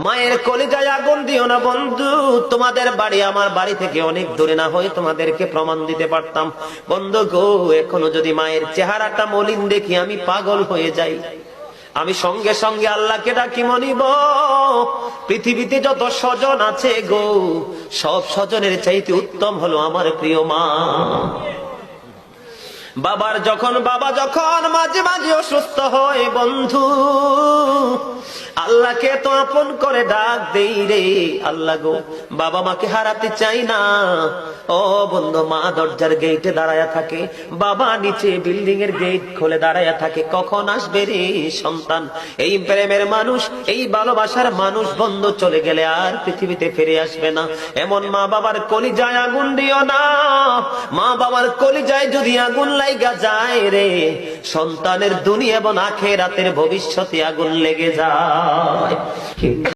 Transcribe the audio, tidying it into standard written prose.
মায়ের কলিজায় আগুন দিও না বন্ধু। তোমাদের বাড়ি আমার বাড়ি থেকে অনেক দূরে না হয়ে তোমাদেরকে প্রমাণ দিতে পারতাম। বন্ধু গো, এখনো যদি মায়ের চেহারাটা মলিন দেখি আমি পাগল হয়ে যাই। আমি সঙ্গে সঙ্গে আল্লাহকে ডাকি, মনিব পৃথিবীতে যত স্বজন আছে গো, সব স্বজনের চাইতে উত্তম হলো আমার প্রিয় মা। বাবা যখন মাঝে মাঝে অসুস্থ হয় বন্ধু, আল্লাহকে তো আপন করে ডাক দেই রে, আল্লাহ গো বাবা মাকে হারাতে চাই না। ও বন্ধু, মা দরজার গেটে দাঁড়ায়া থাকে, বাবা নিচে বিল্ডিং এর গেট খুলে দাঁড়ায়া থাকে, কখন আসবে রে সন্তান। এই প্রেমের মানুষ, এই ভালোবাসার মানুষ বন্ধু চলে গেলে আর পৃথিবীতে ফিরে আসবে না। এমন মা বাবার কলিজায় আগুন দিও না। মা বাবার কলিজায় যদি আগুন লাইগা যায় রে, সন্তানের দুনিয়া এবং আখিরাতের ভবিষ্যতে আগুন লেগে যায়।